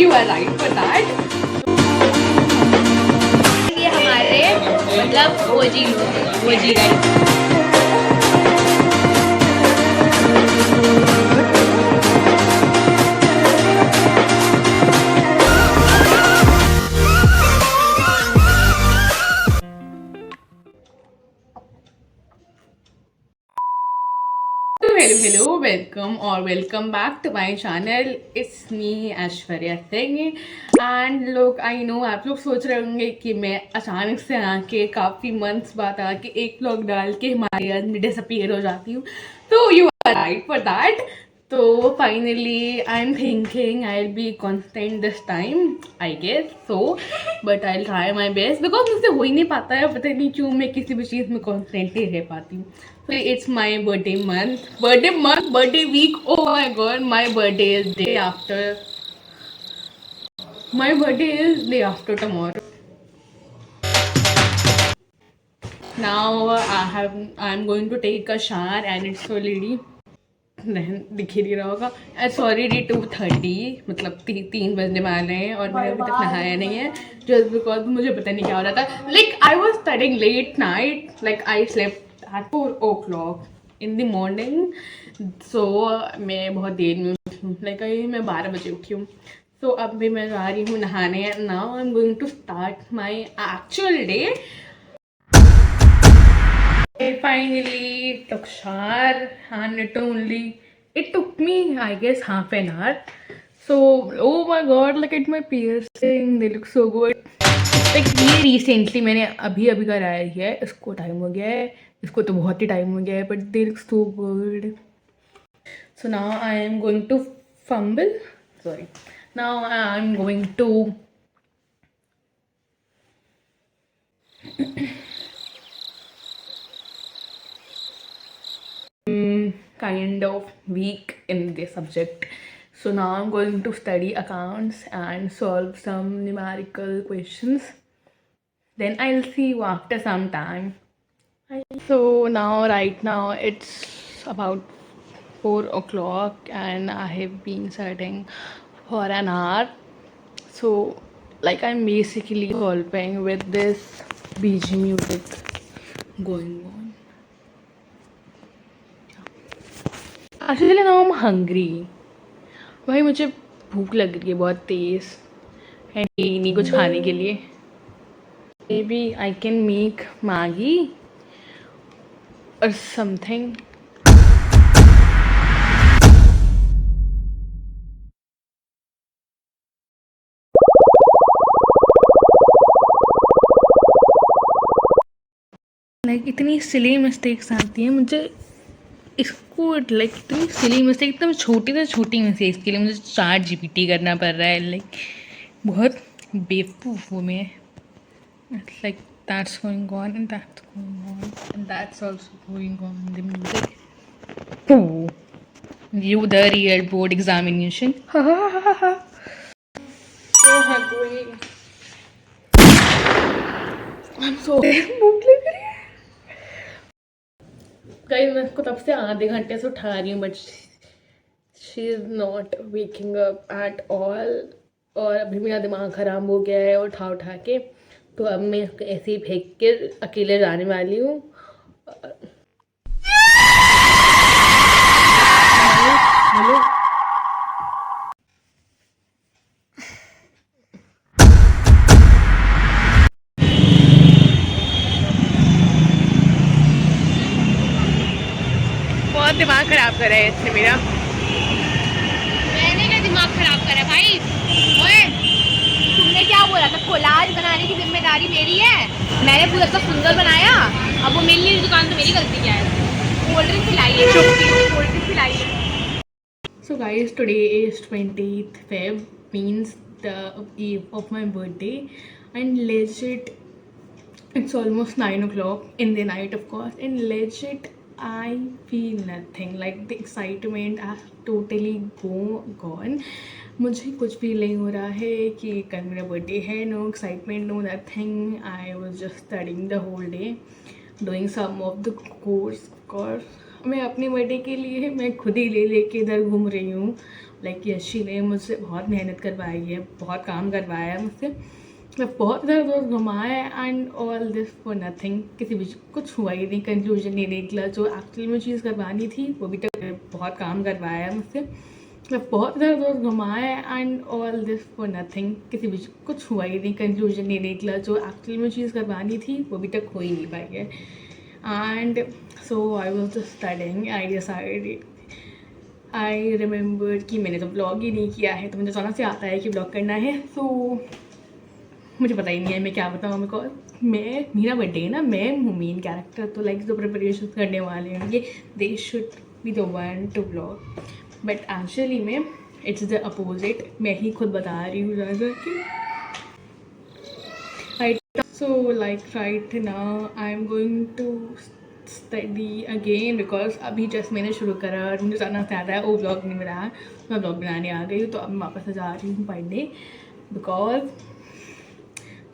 you are right for that. ये हमारे मतलब ओजी लोग ओजी guys. Hello, welcome or welcome back to my channel. It's me Aishwarya Singh and look, I know आप लोग सोच रहे होंगे कि मैं अचानक से आके काफ़ी मंथ्स बाद आके एक व्लॉग डाल के हमारे आज में डिसअपीयर हो जाती हूँ, तो you are right for that. तो finally I am thinking I will be constant this time, I guess so, but I will try my best because मुझसे हो ही नहीं पाता है. पता नहीं क्यों मैं किसी भी चीज़ में कॉन्स्टेंटली रह पाती हूँ. So it's my birthday week. Oh my god, my birthday is day after. My birthday is day after tomorrow. Now I'm going to take a shower and it's already दिख ही नहीं रहा होगा. It's already 2:30, मतलब 3 बजने वाले हैं और मैंने अभी तक नहाया नहीं है. Just because मुझे पता नहीं क्या हो रहा था. Like I was studying late night. Like I slept at 4 o'clock in the morning. So मैं बहुत देर में उठी हूँ. Like मैं 12 बजे उठी हूँ. So अब भी मैं जा रही हूँ नहाने. Now I'm going to start my actual day. Finally took shower and it took me I guess half an hour. So oh my god, look at my piercing, they look so good. Like ये recently मैंने अभी कराया है. इसको time हो गया है, इसको तो बहुत ही टाइम हो गया है, but they look so good. So now I am going to fumble. Sorry. Now I am going to kind of weak in this subject. So now I'm going to study accounts and solve some numerical questions. Then I'll see you after some time. So now right now it's about 4 o'clock and I have been studying for an hour. So like I'm basically solving with this BG music going on. Actually now I'm hungry. भाई मुझे भूख लग रही है बहुत तेज़ है नहीं कुछ खाने के लिए. Maybe I can make Maggi और समथिंग. लाइक इतनी सिली मिस्टेक्स आती हैं मुझे. इसको लाइक इतनी सिली मिस्टेक, एकदम छोटी से छोटी मिस्टेक्स के लिए मुझे ChatGPT करना पड़ रहा है. लाइक बहुत बेवकूफ़ हूँ मैं. It's like that's going on and that's going on and that's also going on. The music. Oh, you the real board examination. So hungry. I'm so भूख लग रही है. कहीं मैं इसको तब से आधे घंटे से उठा रही हूँ but she is not waking up at all. और अभी मेरा दिमाग ख़राब हो गया है उठा उठा के. तो अब मैं इसको ऐसे ही फेंक के अकेले जाने वाली हूँ. हेलो बहुत दिमाग ख़राब करा है इसने मेरा. मैंने क्या दिमाग खराब करा भाई? ओए तुमने क्या बोला था? कोलाज बनाने की जिम्मेदारी मेरी है. मैंने पूरा इतना सुंदर बनाया. अब वो मिलने की दुकान तो मेरी गलती क्या है? कोल्ड ड्रिंक पिलाई है, कोल्ड ड्रिंक पिलाई है. So guys, today is 20th Feb, means the eve of my birthday, and legit it's almost 9 o'clock in the night, of course, and legit I feel nothing. Like the excitement has totally gone. मुझे कुछ feel नहीं हो रहा है कि कल मेरा birthday है. No excitement, no nothing. I was just studying the whole day, doing some of the course मैं अपने बर्थडे के लिए मैं खुद ही ले लेके इधर घूम रही हूँ। लाइक यशी ने मुझसे बहुत मेहनत करवाई है, बहुत काम करवाया है मुझसे, मतलब बहुत इधर उधर घुमाया है and all this for nothing. किसी भी कुछ हुआ ही नहीं, कंक्लूजन नहीं निकला। जो एक्चुअली में चीज़ करवानी थी वो भी तक बहुत काम करवाया है मुझसे, मतलब बहुत इधर उधर घुमाया है and all this for nothing. किसी भी कुछ हुआ ही नहीं, कंक्लूजन नहीं निकला। जो एक्चुअली में चीज़ करवानी थी वो भी तक हो ही नहीं पाई है। And so I was just studying, I remember कि मैंने तो ब्लॉग ही नहीं किया है, तो मुझे अचानक से आता है कि ब्लॉग करना है। सो मुझे पता ही नहीं है मैं क्या बताऊँ। मेरा बर्थडे है ना, मैं हूँ मेन कैरेक्टर, तो लाइक जो प्रिपरेशन करने वाले होंगे they should be the one to vlog, but actually में इट्स द अपोजिट। मैं ही खुद बता रही हूँ ज़्यादा कि so like right now I am going to study again, because अभी जस्ट मैंने शुरू करा और मुझे जाना चाहता है वो ब्लॉग नहीं मिला, मैं ब्लॉग बनाने आ गई हूँ। तो अब मैं वापस से जा रही हूँ पढ़ने, because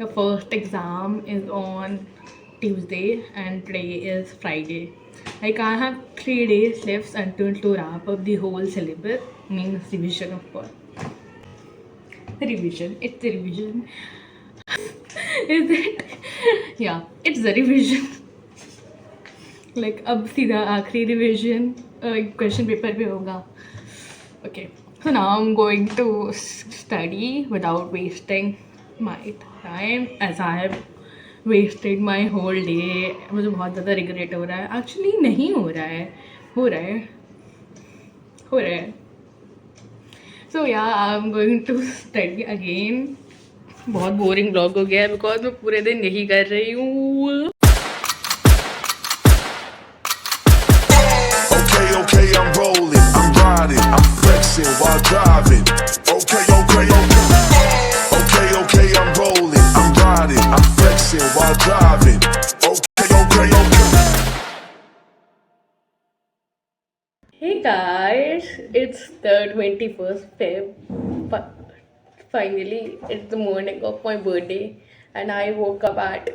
the first exam is on Tuesday and today is Friday. Like I have 3 days left until to wrap up the whole syllabus, means revision of course. Revision, it's the revision. Is it? Yeah, it's the revision. Like अब सीधा आखिरी revision question paper पे होगा. Okay, so now I'm going to study without wasting my time, as I have wasted my whole day. मुझे बहुत ज़्यादा regret हो रहा है. एक्चुअली नहीं हो रहा है, हो रहा है. So yeah, I'm going to study again. बहुत बोरिंग ब्लॉग हो गया है बिकॉज मैं पूरे दिन यही कर रही हूँ. Okay, I'm rolling, I'm riding, I'm flexing while driving. Okay, I'm rolling, I'm riding, I'm flexing while driving. Okay. Hey guys, it's the 21st Feb. Finally, it's the morning of my birthday and I woke up at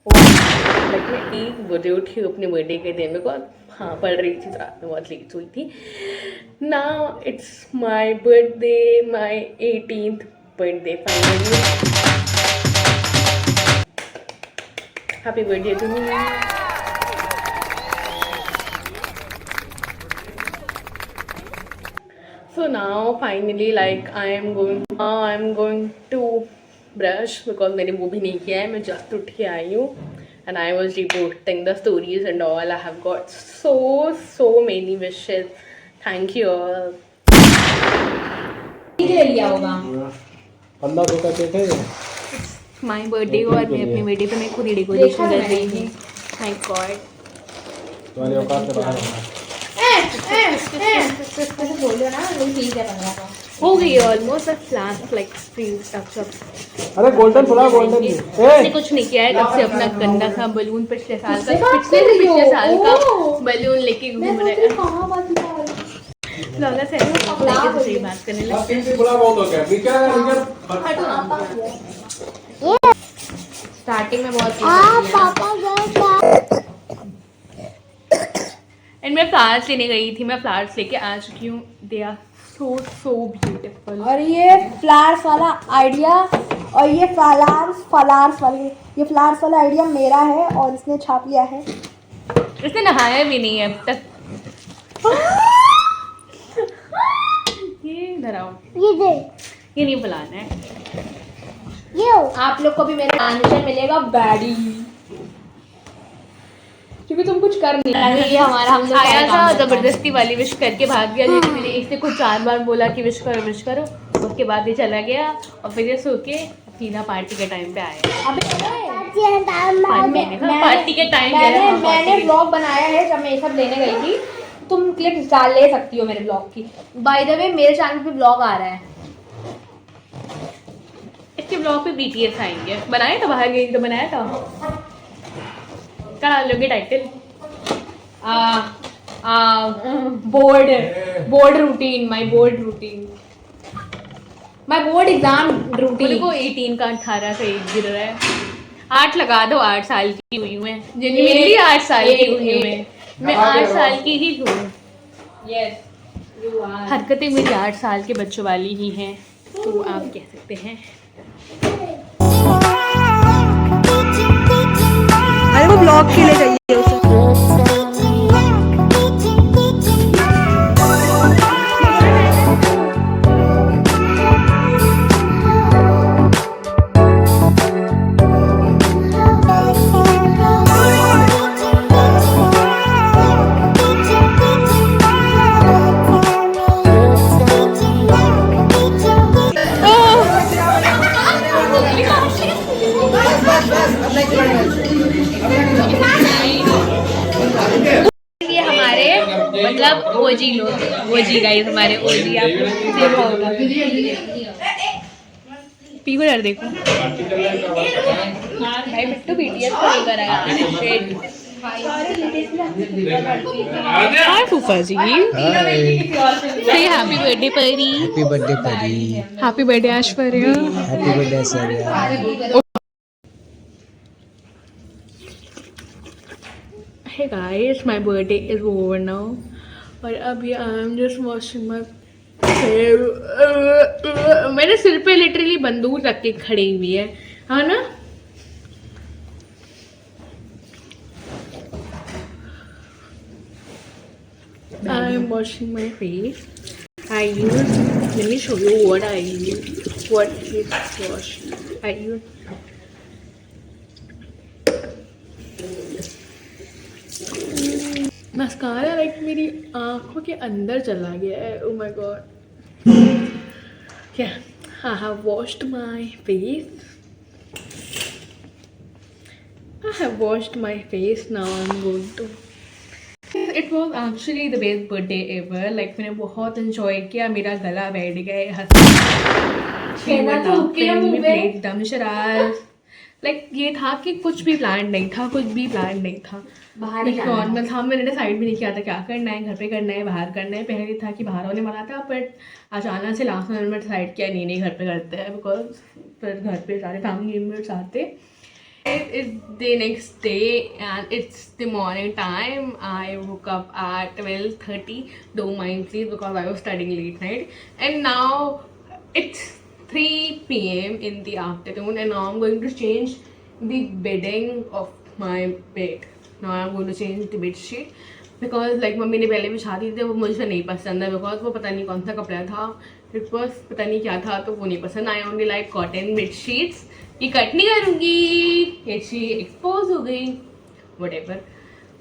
like मैं 1 बजे उठी हूँ अपने birthday के दिन. Because हाँ पढ़ रही थी, रात में बहुत लेट हुई थी. Now it's my birthday, my 18th birthday finally. Happy birthday to me. So now finally like I am going to brush because मैंने वो भी नहीं किया है. मैं जस्ट उठ के आई हूँ and I was reposting the stories and all. I have got so many wishes. Thank you all. ले लिया होगा 1500 का केक है ये. My birthday और मैं अपने बर्थडे पे मैं खुद ही डेकोरेशन कर रही थी. My God. तुम्हारी औकात से बाहर है. ऐसे बोल दो ना, ठीक है 1500 हो गई almost last like spring touch. अरे गोल्डन फुला गोल्डन की. मैंने कुछ नहीं किया है तब से. अपना गंदा सा बलून पिछले साल का बलून लेके घूम रहे हैं. लगा से सही बात करने लगे. तीन से फुला बहुत हो गया. नीचे स्टार्टिंग में बहुत एंड मैं फ्लावर्स लेने गई थी. मैं फ्लावर्स लेके आ चुकी हूँ. They are so beautiful. और ये फ्लावर्स वाला आइडिया और ये फ्लावर्स वाला आइडिया मेरा है और इसने छाप लिया है. इसने नहाया भी नहीं है अब तक. ये इधर आओ. ये नहीं बुलाना है. आप लोग को भी मेरा आंसर मिलेगा बैडी, क्योंकि तुम कुछ कर नहीं रहे. ये हमारा हम लोग आया था जबरदस्ती वाली विश करके भाग गया. लेकिन मैंने इससे कुछ 4 बार बोला कि विश करो. उसके बाद ये चला गया और फिर ये सो के सीधा पार्टी के टाइम पे आया. पार्टी के टाइम मैंने ब्लॉग बनाया है जब मैं ये सब लेने गई थी. तुम क्लिप्स डाल ले सकती हो मेरे ब्लॉग की. बाय द वे मेरे चैनल पे ब्लॉग आ रहा है. इसके ब्लॉग पे BTS आएंगे. बनाया था बाहर गई तो बनाया था. क्या डाल लोगे title? Board routine, my board exam routine. को 18 का 18 से 1 गिर रहा है. 8 लगा दो. 8 साल की हुई हूँ मैं. जेन्युइनली 8 साल की हुई हूँ मैं. मैं 8 साल की ही हूँ। हरकतें मेरी 8 साल के बच्चों वाली ही हैं, तो आप कह सकते हैं। अरे वो ब्लॉग के लिए चाहिए उसे। ये हमारे मतलब ओजी लोग, ओजी गाइस हमारे ओजी, आपको देखा होगा। पी को डर देखो भाई बिट्टू बीटीएस को लेकर आया। हाय फूफा जी, say happy birthday Pari. Happy birthday Pari. Happy birthday Aishwarya. Happy birthday Aishwarya. Hey guys, my birthday is over now और अभी I am just washing my hair. मेरे सिर पे लिटरली बंदूक रख के खड़ी हुई है ना। I am washing my face. I use, let me show you what I use. What is wash? I use mascara, like मेरी आंखों के अंदर चला गया है। Oh my god. Yeah I have washed my face. I have washed my face. Now I'm going to. It was actually the best birthday ever. Like मैंने बहुत enjoy किया, मेरा गला बैठ गया, एकदम शराज। लाइक ये था कि कुछ भी प्लान नहीं था, कुछ भी प्लान नहीं था, नॉर्मल था। मैंने डिसाइड भी नहीं किया था क्या करना है, घर पे करना है, बाहर करना है। पहले था कि बाहर होने वाला था, बट अचानक से लास्ट मोमेंट में डिसाइड किया नहीं घर पे करते हैं, बिकॉज फिर घर पे सारे फैमिली मेम्बर्स आते। It's the next day and it's the morning time. I woke up at 12:30. Don't mind please because I was studying late night. And now it's 3 p.m. in the afternoon and now I'm going to change the bedding of my bed. Now I'm going to change the bed sheet because like mummy ने पहले बिछा दी थी, वो मुझे नहीं पसंद है because वो पता नहीं कौन सा कपड़ा था, it was पता नहीं क्या था, तो वो नहीं पसंद। I only like cotton bed sheets. ये कट नहीं करूँगी, ऐसी एक्सपोज हो गई, whatever.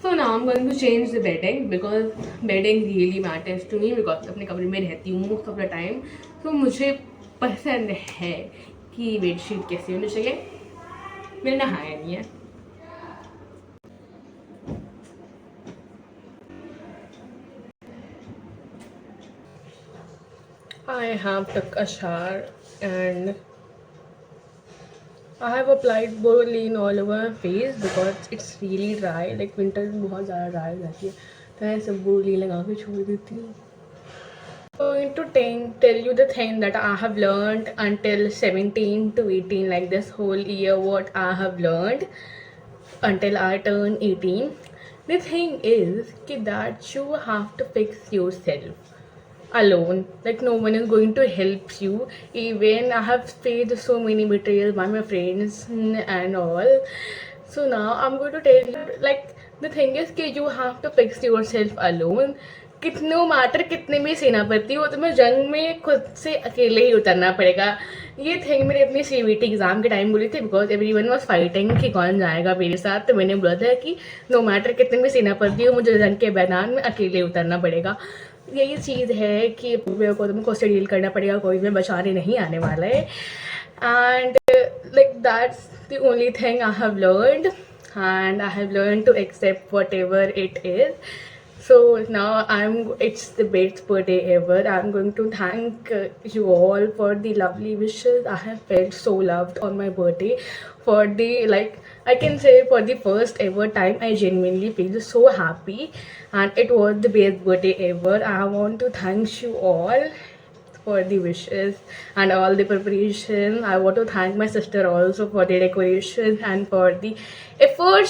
So now I'm going to change the bedding because bedding really matters to me because अपने कमरे में रहती हूँ most of the time. तो मुझे पसंद है कि बेडशीट कैसी होनी चाहिए। मैंने नहाया नहीं है। I have took a shower and I have applied Borolene all over my face because it's really dry. Like winter में बहुत ज़्यादा dry हो जाती है, तो मैं सब Borolene लगा के छोड़ देती हूँ। Going to tell you the thing that I have learned until 17 to 18, like this whole year what I have learned until I turn 18. The thing is that you have to fix yourself alone. Like no one is going to help you. Even I have faced so many betrayals by my friends and all. So now I'm going to tell you, like the thing is कि you have to fix yourself alone. कितने matter कितने भी सेना पड़ती हो, तुम्हें जंग में खुद से अकेले ही उतरना पड़ेगा। ये थिंग मैंने अपनी CBT एग्ज़ाम के टाइम बोली थी बिकॉज एवरीवन वाज फाइटिंग कि कौन जाएगा मेरे साथ। तो मैंने बोला था कि नो मैटर कितने भी सेना पड़ती हो, मुझे जंग के मैदान में अकेले उतरना पड़ेगा। यही चीज़ है कि मेरे को तुमको उससे डील करना पड़ेगा, कोई भी बचाने नहीं आने वाला है। And like that's the only thing I have learned and I have learned to accept whatever it is. So now it's the best birthday ever. I'm going to thank you all for the lovely wishes. I have felt so loved on my birthday. For the, like, I can say for the first ever time, I genuinely feel so happy and it was the best birthday ever. I want to thank you all for the wishes and all the preparation. I want to thank my sister also for the decoration and for the effort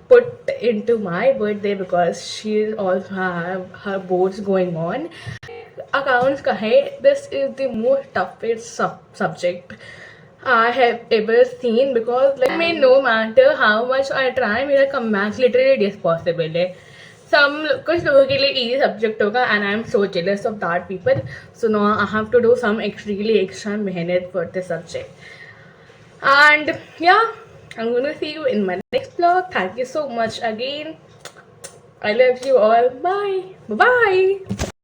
put into my birthday because she also have her boards going on. Accounts ka hai, this is the most toughest subject I have ever seen because like me no matter how much I try मेरा comeback literally dispossible है. कुछ लोगों के लिए easy subject होगा and I'm so jealous of that people. So now I have to do some really extra मेहनत for this subject. And yeah, I'm gonna see you in my next vlog. Thank you so much again. I love you all. Bye. Bye.